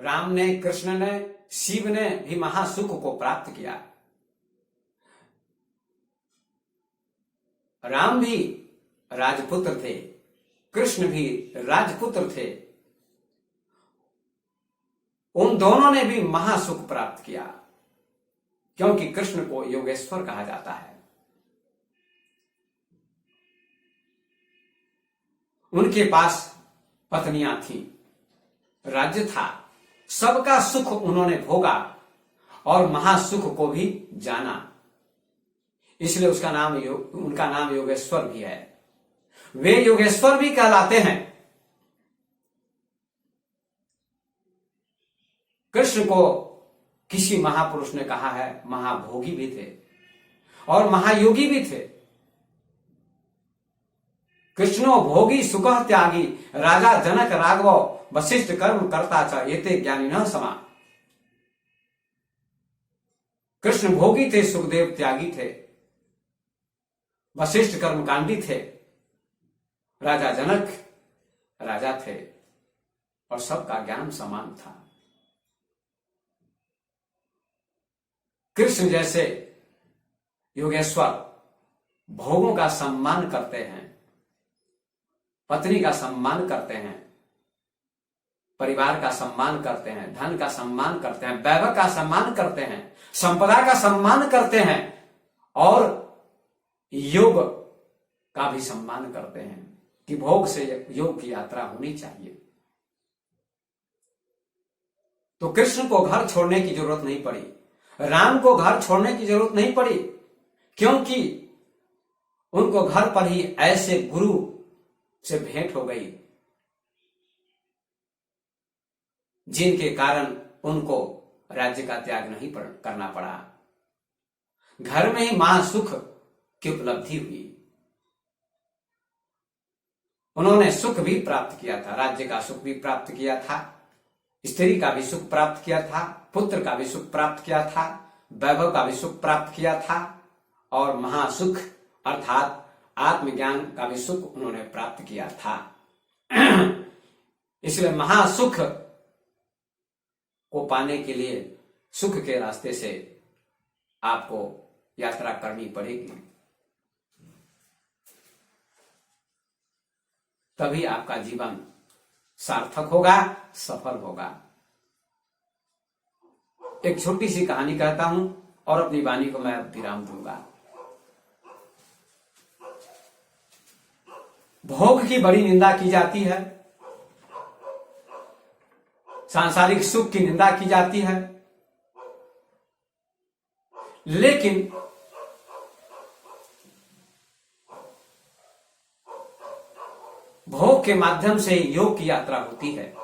राम ने, कृष्ण ने, शिव ने भी महासुख को प्राप्त किया। राम भी राजपुत्र थे, कृष्ण भी राजपुत्र थे। उन दोनों ने भी महासुख प्राप्त किया, क्योंकि कृष्ण को योगेश्वर कहा जाता है। उनके पास पत्नियां थीं, राज्य था, सबका सुख उन्होंने भोगा और महासुख को भी जाना। इसलिए उनका नाम योगेश्वर भी है। वे योगेश्वर भी कहलाते हैं। कृष्ण को किसी महापुरुष ने कहा है महाभोगी भी थे और महायोगी भी थे। कृष्णो भोगी सुखः त्यागी राजा जनक राघव वशिष्ठ कर्म करता च एते ज्ञानिनः समा। कृष्ण भोगी थे, सुखदेव त्यागी थे, वशिष्ठ कर्मकांडी थे, राजा जनक राजा थे और सबका ज्ञान समान था। कृष्ण जैसे योगेश्वर भोगों का सम्मान करते हैं, पत्नी का सम्मान करते हैं, परिवार का सम्मान करते हैं, धन का सम्मान करते हैं, वैभव का सम्मान करते हैं, संपदा का सम्मान करते हैं और योग का भी सम्मान करते हैं कि भोग से योग की यात्रा होनी चाहिए। तो कृष्ण को घर छोड़ने की जरूरत नहीं पड़ी, राम को घर छोड़ने की जरूरत नहीं पड़ी, क्योंकि उनको घर पर ही ऐसे गुरु से भेंट हो गई जिनके कारण उनको राज्य का त्याग नहीं करना पड़ा। घर में ही महासुख की उपलब्धि हुई। उन्होंने सुख भी प्राप्त किया था, राज्य का सुख भी प्राप्त किया था, स्त्री का भी सुख प्राप्त किया था, पुत्र का भी सुख प्राप्त किया था, वैभव का भी सुख प्राप्त किया था और महासुख अर्थात आत्मज्ञान का भी सुख उन्होंने प्राप्त किया था। इसलिए महासुख को पाने के लिए सुख के रास्ते से आपको यात्रा करनी पड़ेगी, तभी आपका जीवन सार्थक होगा, सफल होगा। एक छोटी सी कहानी कहता हूं और अपनी वाणी को मैं विराम दूंगा। भोग की बड़ी निंदा की जाती है, सांसारिक सुख की निंदा की जाती है, लेकिन भोग के माध्यम से योग की यात्रा होती है।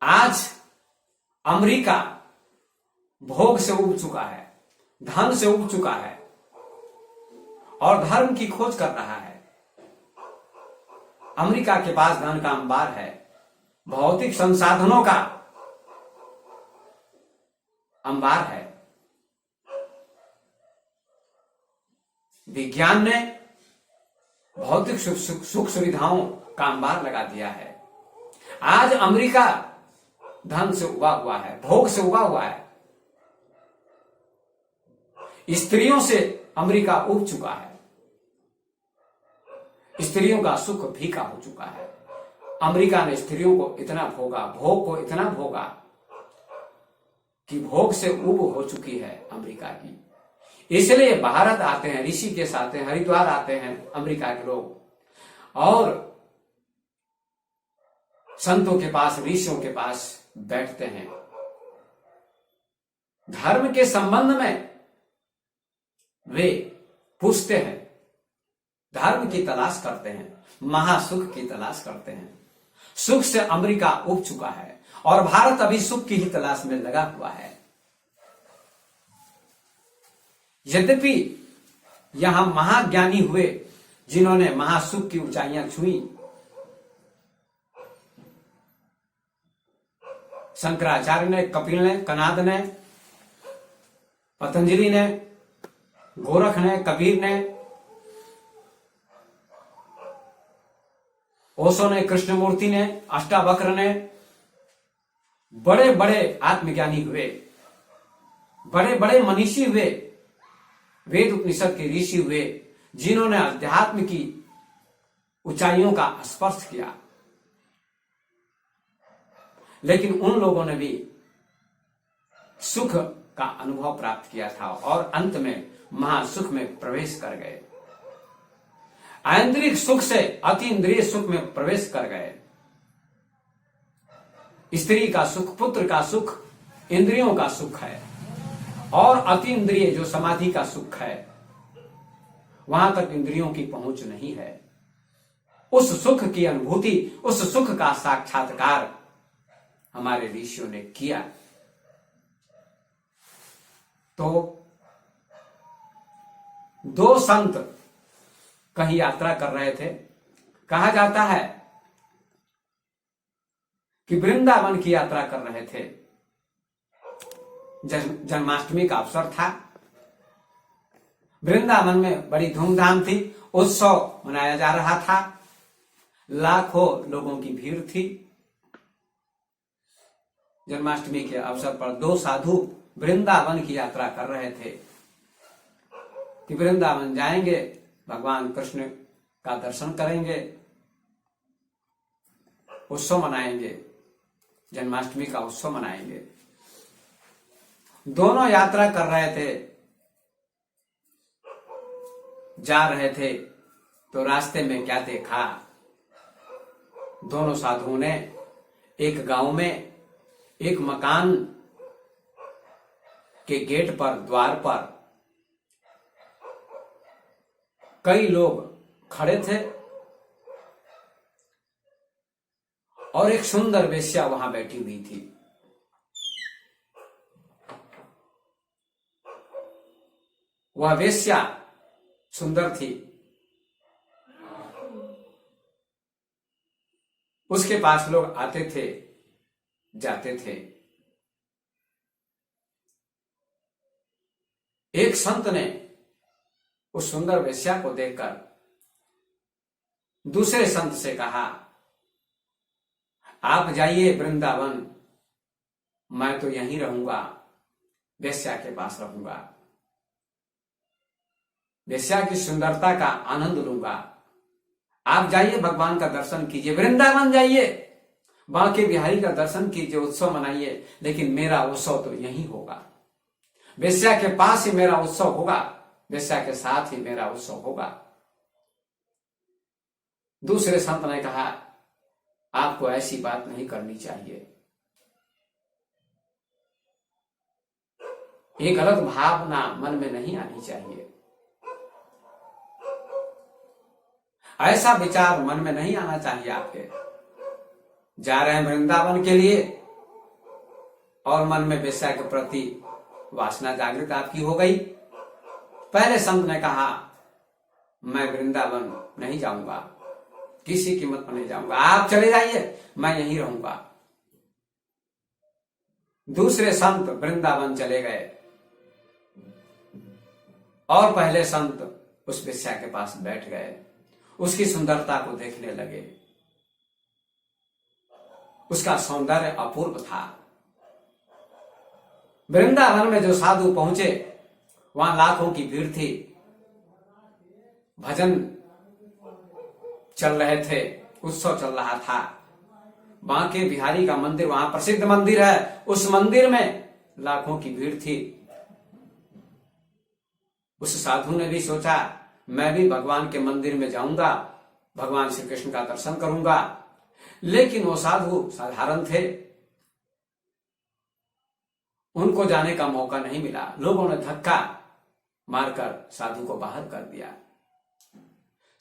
आज अमेरिका भोग से उब चुका है, धन से उब चुका है और धर्म की खोज कर रहा है। अमेरिका के पास धन का अंबार है, भौतिक संसाधनों का अंबार है। विज्ञान ने भौतिक सुख सुविधाओं का अंबार लगा दिया है। आज अमेरिका धन से उबा हुआ है, भोग से उबा हुआ है। स्त्रियों से अमेरिका उब चुका है, स्त्रियों का सुख फीका हो चुका है। अमेरिका ने स्त्रियों को इतना भोगा, भोग को इतना भोगा कि भोग से उब हो चुकी है अमेरिका की। इसलिए भारत आते हैं, ऋषिकेश आते हैं, हरिद्वार आते हैं अमेरिका के लोग और संतों के पास, ऋषियों के पास बैठते हैं। धर्म के संबंध में वे पूछते हैं, धर्म की तलाश करते हैं, महासुख की तलाश करते हैं। सुख से अमेरिका उब चुका है और भारत अभी सुख की ही तलाश में लगा हुआ है। यद्यपि यहां महाज्ञानी हुए जिन्होंने महासुख की ऊंचाइयां छुई, शंकराचार्य ने, कपिल ने, कनाद ने, पतंजलि ने, गोरख ने, कबीर ने, ओशो ने, कृष्णमूर्ति ने, अष्टावक्र ने, बड़े बड़े आत्मज्ञानी हुए, बड़े बड़े मनीषी हुए, वेद उपनिषद के ऋषि हुए, जिन्होंने अध्यात्म की ऊंचाइयों का स्पर्श किया। लेकिन उन लोगों ने भी सुख का अनुभव प्राप्त किया था और अंत में महासुख में प्रवेश कर गए। ऐन्द्रिक सुख से अतीन्द्रिय सुख में प्रवेश कर गए। स्त्री का सुख, पुत्र का सुख इंद्रियों का सुख है, और अतीन्द्रिय जो समाधि का सुख है, वहां तक इंद्रियों की पहुंच नहीं है। उस सुख की अनुभूति, उस सुख का साक्षात्कार हमारे ऋषियों ने किया। तो दो संत कहीं यात्रा कर रहे थे। कहा जाता है कि वृंदावन की यात्रा कर रहे थे। जन्माष्टमी का अवसर था। वृंदावन में बड़ी धूमधाम थी, उत्सव मनाया जा रहा था, लाखों लोगों की भीड़ थी। जन्माष्टमी के अवसर पर दो साधु वृंदावन की यात्रा कर रहे थे कि वृंदावन जाएंगे, भगवान कृष्ण का दर्शन करेंगे, उत्सव मनाएंगे, जन्माष्टमी का उत्सव मनाएंगे। दोनों यात्रा कर रहे थे, जा रहे थे, तो रास्ते में क्या देखा? दोनों साधुओं ने एक गांव में एक मकान के गेट पर, द्वार पर कई लोग खड़े थे और एक सुंदर वेश्या वहां बैठी हुई थी। वह वेश्या सुंदर थी। उसके पास लोग आते थे, जाते थे। एक संत ने उस सुंदर वेश्या को देखकर दूसरे संत से कहा, आप जाइए वृंदावन, मैं तो यहीं रहूंगा, वेश्या के पास रहूंगा, वेश्या की सुंदरता का आनंद लूंगा। आप जाइए, भगवान का दर्शन कीजिए, वृंदावन जाइए, बांके बिहारी का दर्शन कीजिए, उत्सव मनाइए, लेकिन मेरा उत्सव तो यहीं होगा, वेश्या के पास ही मेरा उत्सव होगा, वेश्या के साथ ही मेरा उत्सव होगा। दूसरे संत ने कहा, आपको ऐसी बात नहीं करनी चाहिए, ये गलत भावना मन में नहीं आनी चाहिए, ऐसा विचार मन में नहीं आना चाहिए। आपके जा रहे हैं वृंदावन के लिए और मन में वेश्या के प्रति वासना जागृत आपकी हो गई। पहले संत ने कहा, मैं वृंदावन नहीं जाऊंगा, किसी कीमत पर नहीं जाऊंगा, आप चले जाइए, मैं यहीं रहूंगा। दूसरे संत वृंदावन चले गए और पहले संत उस वेश्या के पास बैठ गए, उसकी सुंदरता को देखने लगे। उसका सौंदर्य अपूर्व था। वृंदावन में जो साधु पहुंचे, वहां लाखों की भीड़ थी, भजन चल रहे थे, उत्सव चल रहा था। बांके बिहारी का मंदिर, वहां प्रसिद्ध मंदिर है, उस मंदिर में लाखों की भीड़ थी। उस साधु ने भी सोचा, मैं भी भगवान के मंदिर में जाऊंगा, भगवान श्री कृष्ण का दर्शन करूंगा। लेकिन वो साधु साधारण थे, उनको जाने का मौका नहीं मिला। लोगों ने धक्का मारकर साधु को बाहर कर दिया।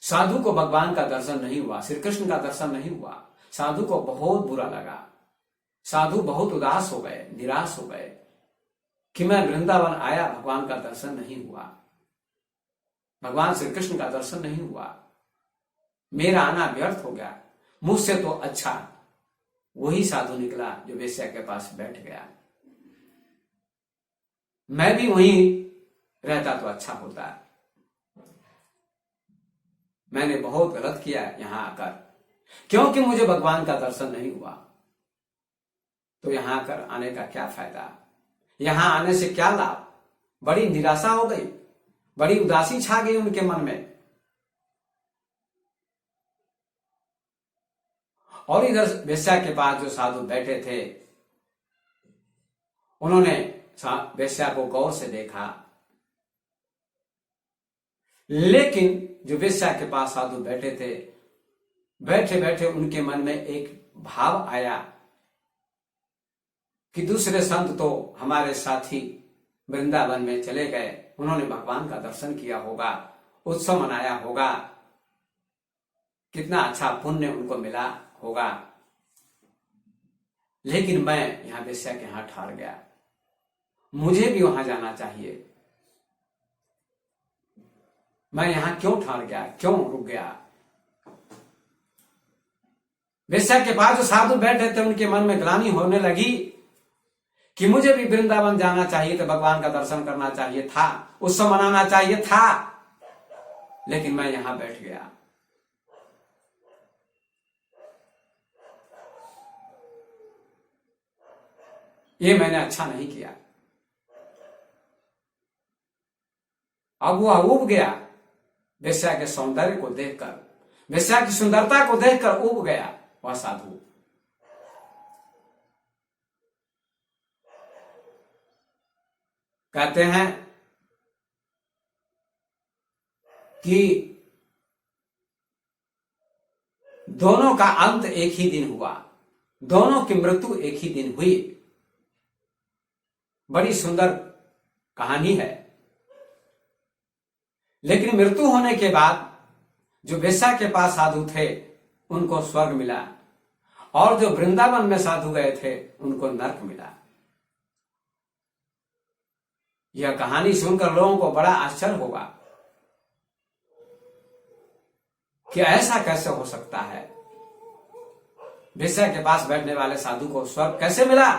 साधु को भगवान का दर्शन नहीं हुआ, श्री कृष्ण का दर्शन नहीं हुआ। साधु को बहुत बुरा लगा। साधु बहुत उदास हो गए, निराश हो गए कि मैं वृंदावन आया, भगवान का दर्शन नहीं हुआ, भगवान श्री कृष्ण का दर्शन नहीं हुआ, मेरा आना व्यर्थ हो गया। मुझसे तो अच्छा वही साधु निकला जो वेश्या के पास बैठ गया। मैं भी वहीं रहता तो अच्छा होता। मैंने बहुत गलत किया यहाँ आकर, क्योंकि मुझे भगवान का दर्शन नहीं हुआ, तो यहां कर आने का क्या फायदा, यहां आने से क्या लाभ। बड़ी निराशा हो गई, बड़ी उदासी छा गई उनके मन में। और इधर वेश्या के पास जो साधु बैठे थे, उन्होंने वेश्या को गौर से देखा, लेकिन जो वेश्या के पास साधु बैठे थे, बैठे बैठे उनके मन में एक भाव आया कि दूसरे संत तो हमारे साथी वृंदावन में चले गए, उन्होंने भगवान का दर्शन किया होगा, उत्सव मनाया होगा, कितना अच्छा पुण्य उनको मिला होगा, लेकिन मैं यहां वेश्या के यहां ठहर गया, मुझे भी वहां जाना चाहिए। मैं यहां क्यों ठहर गया, क्यों रुक गया। वेश्या के पास जो साधु बैठे थे, उनके मन में ग्लानि होने लगी कि मुझे भी वृंदावन जाना चाहिए था, भगवान का दर्शन करना चाहिए था, उत्सव मनाना चाहिए था, लेकिन मैं यहां बैठ गया। ये मैंने अच्छा नहीं किया। अब वह उब गया, वेश्या के सौंदर्य को देखकर, वेश्या की सुंदरता को देखकर उब गया वह साधु। कहते हैं कि दोनों का अंत एक ही दिन हुआ, दोनों की मृत्यु एक ही दिन हुई। बड़ी सुंदर कहानी है। लेकिन मृत्यु होने के बाद जो वेश्या के पास साधु थे, उनको स्वर्ग मिला, और जो वृंदावन में साधु गए थे, उनको नरक मिला। यह कहानी सुनकर लोगों को बड़ा आश्चर्य होगा कि ऐसा कैसे हो सकता है। वेश्या के पास बैठने वाले साधु को स्वर्ग कैसे मिला,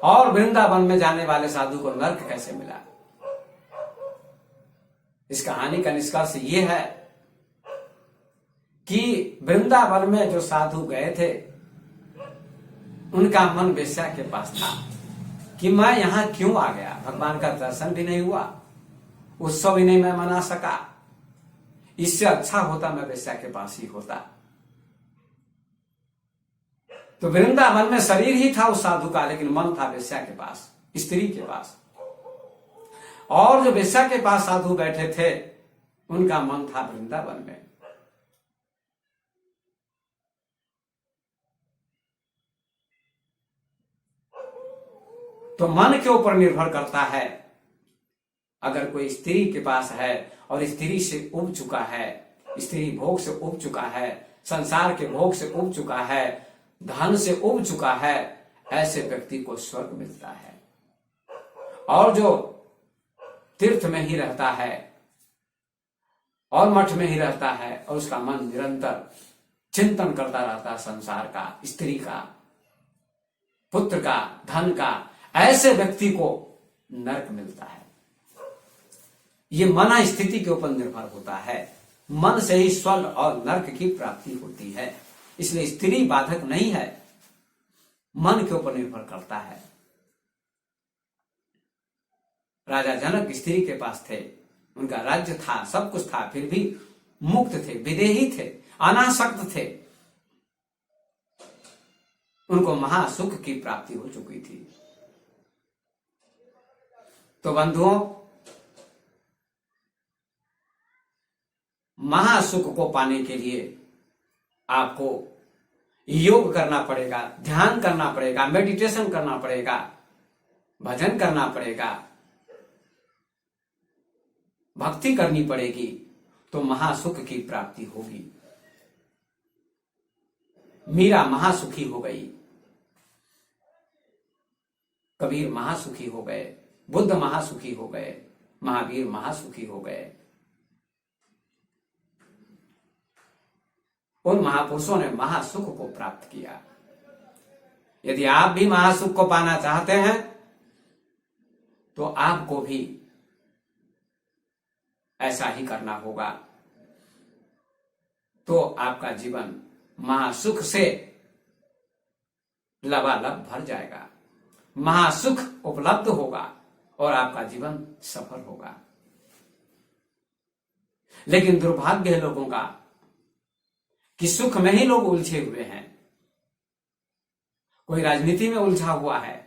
और वृंदावन में जाने वाले साधु को नरक कैसे मिला। इस कहानी का निष्कर्ष ये है कि वृंदावन में जो साधु गए थे, उनका मन वेश्या के पास था कि मैं यहां क्यों आ गया, भगवान का दर्शन भी नहीं हुआ, उत्सव भी नहीं मैं मना सका, इससे अच्छा होता मैं वेश्या के पास ही होता। तो वृंदावन में शरीर ही था उस साधु का, लेकिन मन था वेश्या के पास, स्त्री के पास। और जो वेश्या के पास साधु बैठे थे, उनका मन था वृंदावन में। तो मन के ऊपर निर्भर करता है। अगर कोई स्त्री के पास है और स्त्री से उब चुका है, स्त्री भोग से उब चुका है, संसार के भोग से उब चुका है, धन से उब चुका है, ऐसे व्यक्ति को स्वर्ग मिलता है। और जो तीर्थ में ही रहता है और मठ में ही रहता है, और उसका मन निरंतर चिंतन करता रहता है संसार का, स्त्री का, पुत्र का, धन का, ऐसे व्यक्ति को नरक मिलता है। ये मन स्थिति के ऊपर निर्भर होता है। मन से ही स्वर्ग और नरक की प्राप्ति होती है। इसलिए स्त्री बाधक नहीं है, मन के ऊपर निर्भर करता है। राजा जनक स्त्री के पास थे, उनका राज्य था, सब कुछ था, फिर भी मुक्त थे, विदेही थे, अनासक्त थे। उनको महासुख की प्राप्ति हो चुकी थी। तो बंधुओं, महासुख को पाने के लिए आपको योग करना पड़ेगा, ध्यान करना पड़ेगा, मेडिटेशन करना पड़ेगा, भजन करना पड़ेगा, भक्ति करनी पड़ेगी, तो महासुख की प्राप्ति होगी। मीरा महासुखी हो गई, कबीर महासुखी हो गए, बुद्ध महासुखी हो गए, महावीर महासुखी हो गए। उन महापुरुषों ने महासुख को प्राप्त किया। यदि आप भी महासुख को पाना चाहते हैं, तो आपको भी ऐसा ही करना होगा। तो आपका जीवन महासुख से लबालब भर जाएगा, महासुख उपलब्ध होगा और आपका जीवन सफल होगा। लेकिन दुर्भाग्य है लोगों का कि सुख में ही लोग उलझे हुए हैं। कोई राजनीति में उलझा हुआ है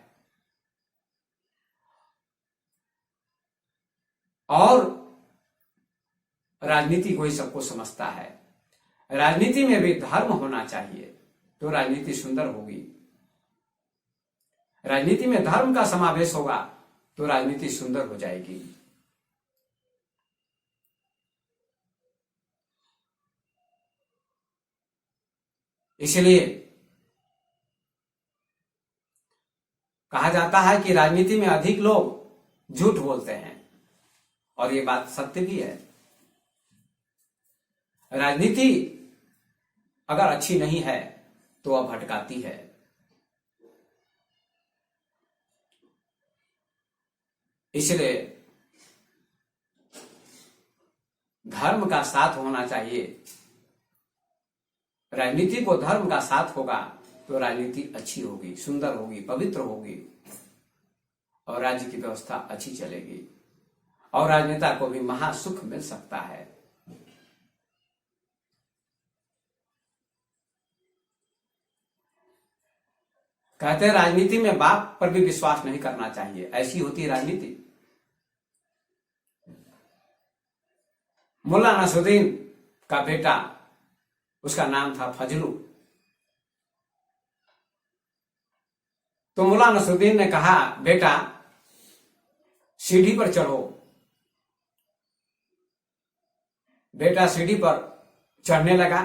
और राजनीति को ही सबको समझता है। राजनीति में भी धर्म होना चाहिए तो राजनीति सुंदर होगी। राजनीति में धर्म का समावेश होगा तो राजनीति सुंदर हो जाएगी। इसलिए कहा जाता है कि राजनीति में अधिक लोग झूठ बोलते हैं और ये बात सत्य भी है। राजनीति अगर अच्छी नहीं है तो वह भटकाती है। इसलिए धर्म का साथ होना चाहिए। राजनीति को धर्म का साथ होगा तो राजनीति अच्छी होगी, सुंदर होगी, पवित्र होगी और राज्य की व्यवस्था अच्छी चलेगी और राजनेता को भी महासुख मिल सकता है। कहते हैं राजनीति में बाप पर भी विश्वास नहीं करना चाहिए, ऐसी होती है राजनीति। मुल्ला नसरुद्दीन का बेटा, उसका नाम था फजलू। तो मुल्ला नसरुद्दीन ने कहा, बेटा सीढ़ी पर चढ़ो। बेटा सीढ़ी पर चढ़ने लगा।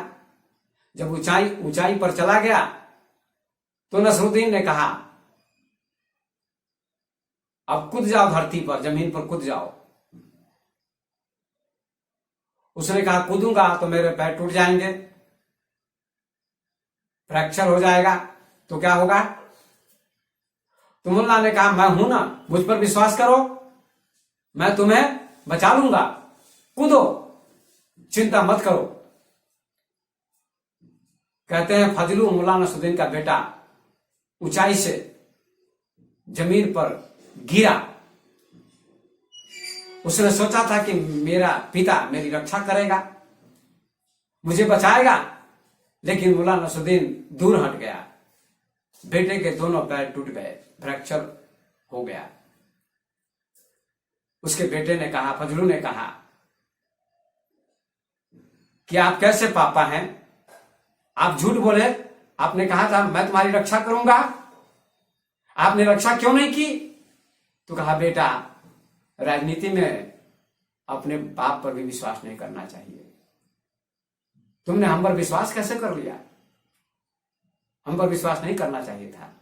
जब ऊंचाई पर चला गया तो नसरुद्दीन ने कहा, अब कूद जाओ धरती पर, जमीन पर कूद जाओ। उसने कहा, कूदूंगा तो मेरे पैर टूट जाएंगे, फ्रैक्चर हो जाएगा, तो क्या होगा? तो मुल्ला ने कहा, मैं हूं ना, मुझ पर विश्वास करो, मैं तुम्हें बचा लूंगा, कूदो, चिंता मत करो। कहते हैं फजलू, मुल्ला नसरुद्दीन का बेटा, ऊंचाई से जमीन पर गिरा। उसने सोचा था कि मेरा पिता मेरी रक्षा करेगा, मुझे बचाएगा, लेकिन मुल्ला नसरुद्दीन दूर हट गया। बेटे के दोनों पैर टूट गए, फ्रैक्चर हो गया। उसके बेटे ने कहा, फजलू ने कहा कि आप कैसे पापा हैं? आप झूठ बोले, आपने कहा था मैं तुम्हारी रक्षा करूंगा, आपने रक्षा क्यों नहीं की? तो कहा, बेटा राजनीति में अपने बाप पर भी विश्वास नहीं करना चाहिए। तुमने हम पर विश्वास कैसे कर लिया? हम पर विश्वास नहीं करना चाहिए था।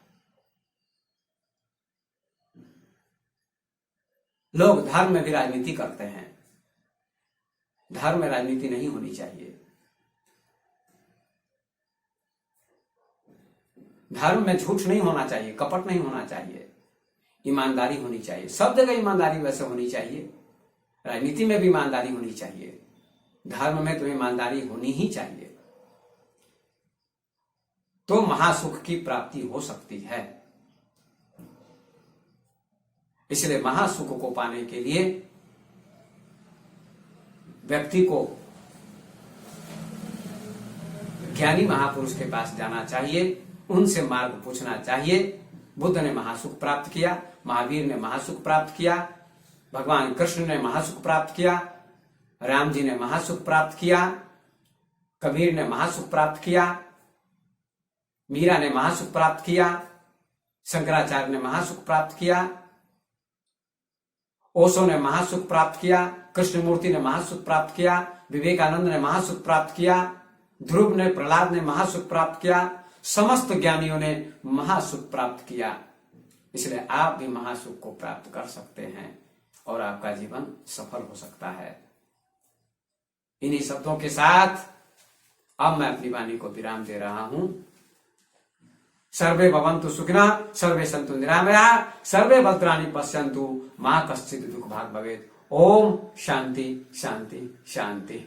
लोग धर्म में भी राजनीति करते हैं। धर्म में राजनीति नहीं होनी चाहिए। धर्म में झूठ नहीं होना चाहिए, कपट नहीं होना चाहिए, ईमानदारी होनी चाहिए। सब जगह ईमानदारी वैसे होनी चाहिए, राजनीति में भी ईमानदारी होनी चाहिए, धर्म में तो ईमानदारी होनी ही चाहिए, तो महासुख की प्राप्ति हो सकती है। इसलिए महासुख को पाने के लिए व्यक्ति को ज्ञानी महापुरुष के पास जाना चाहिए, उनसे मार्ग पूछना चाहिए। बुद्ध ने महासुख प्राप्त किया, महावीर ने महासुख प्राप्त किया, भगवान कृष्ण ने महासुख प्राप्त किया, राम जी ने महासुख प्राप्त किया, कबीर ने महासुख प्राप्त किया, मीरा ने महासुख प्राप्त किया, शंकराचार्य ने महासुख प्राप्त किया, ओशो ने महासुख प्राप्त किया, कृष्णमूर्ति ने महासुख प्राप्त किया, विवेकानंद ने महासुख प्राप्त किया, ध्रुव ने, प्रहलाद ने महासुख प्राप्त किया, समस्त ज्ञानियों ने महासुख प्राप्त किया। इसलिए आप भी महासुख को प्राप्त कर सकते हैं और आपका जीवन सफल हो सकता है। इन्हीं शब्दों के साथ अब मैं अपनी वाणी को विराम दे रहा हूं। सर्वे भवन्तु सुखिनः, सर्वे सन्तु निरामयाः, सर्वे भद्राणि पश्यन्तु, मा कश्चित् दुःख भाग् भवेत्। ओम शांति शांति शांति।